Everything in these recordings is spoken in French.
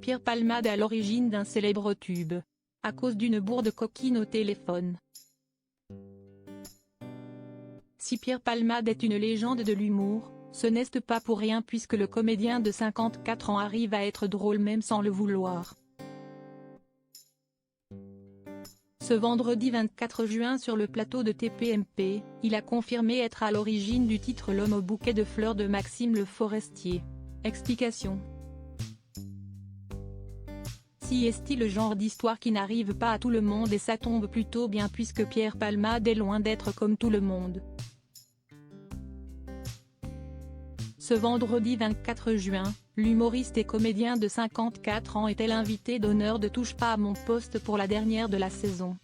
Pierre Palmade à l'origine d'un célèbre tube. À cause d'une bourde coquine au téléphone. Si Pierre Palmade est une légende de l'humour, ce n'est pas pour rien puisque le comédien de 54 ans arrive à être drôle même sans le vouloir. Ce vendredi 24 juin sur le plateau de TPMP, il a confirmé être à l'origine du titre L'homme au bouquet de fleurs de Maxime Le Forestier. Explication. Si est-il le genre d'histoire qui n'arrive pas à tout le monde et ça tombe plutôt bien puisque Pierre Palmade est loin d'être comme tout le monde. Ce vendredi 24 juin, l'humoriste et comédien de 54 ans était l'invité d'honneur de Touche pas à mon poste pour la dernière de la saison.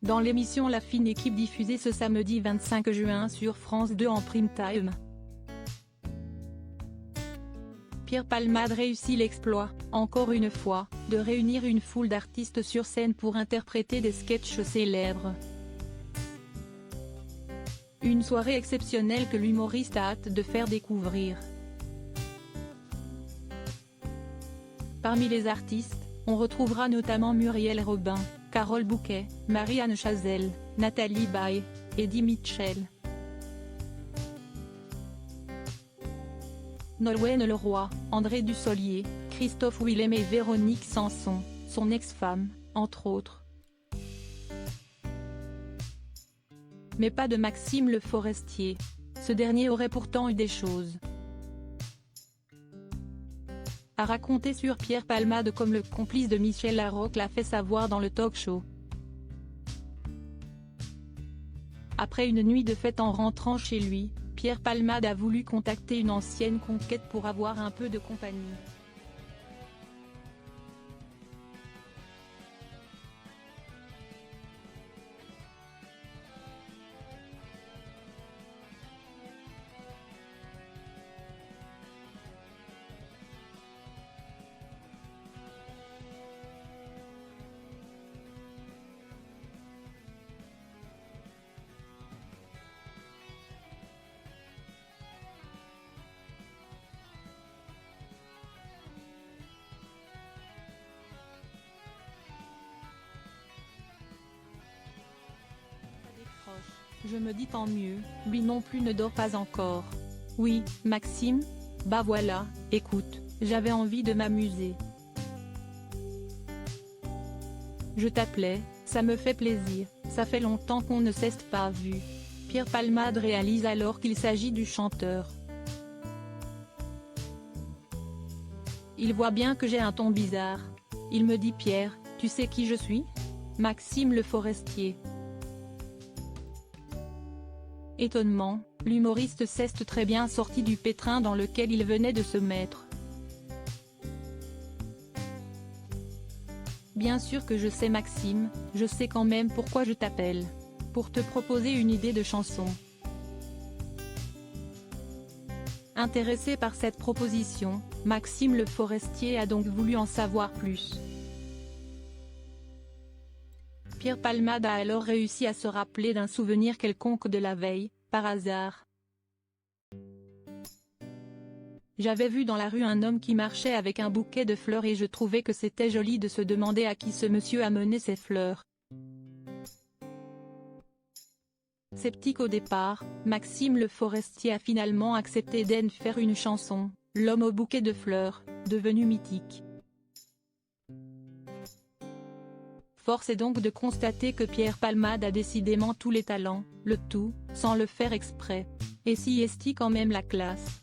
Dans l'émission La Fine Équipe diffusée ce samedi 25 juin sur France 2 en prime time, Pierre Palmade réussit l'exploit, encore une fois, de réunir une foule d'artistes sur scène pour interpréter des sketchs célèbres. Une soirée exceptionnelle que l'humoriste a hâte de faire découvrir. Parmi les artistes, on retrouvera notamment Muriel Robin, Carole Bouquet, Marianne Chazelle, Nathalie Baye, Eddie Mitchell, Nolwenn Leroy, André Dussolier, Christophe Willem et Véronique Sanson, son ex-femme, entre autres. Mais pas de Maxime Le Forestier. Ce dernier aurait pourtant eu des choses à raconter sur Pierre Palmade comme le complice de Michel Larocque l'a fait savoir dans le talk-show. Après une nuit de fête en rentrant chez lui, Pierre Palmade a voulu contacter une ancienne conquête pour avoir un peu de compagnie. Je me dis tant mieux, lui non plus ne dort pas encore. Oui, Maxime? Bah voilà, écoute, j'avais envie de m'amuser. Je t'appelais, ça me fait plaisir, ça fait longtemps qu'on ne s'est pas vu. Pierre Palmade réalise alors qu'il s'agit du chanteur. Il voit bien que j'ai un ton bizarre. Il me dit Pierre, tu sais qui je suis? Maxime Le Forestier. Étonnement, l'humoriste s'est très bien sorti du pétrin dans lequel il venait de se mettre. Bien sûr que je sais Maxime, je sais quand même pourquoi je t'appelle. Pour te proposer une idée de chanson. Intéressé par cette proposition, Maxime Le Forestier a donc voulu en savoir plus. Pierre Palmade a alors réussi à se rappeler d'un souvenir quelconque de la veille, par hasard. J'avais vu dans la rue un homme qui marchait avec un bouquet de fleurs et je trouvais que c'était joli de se demander à qui ce monsieur amenait ces fleurs. Sceptique au départ, Maxime Le Forestier a finalement accepté d'en faire une chanson, L'homme au bouquet de fleurs, devenue mythique. Force est donc de constater que Pierre Palmade a décidément tous les talents, le tout, sans le faire exprès. Et si est-il quand même la classe.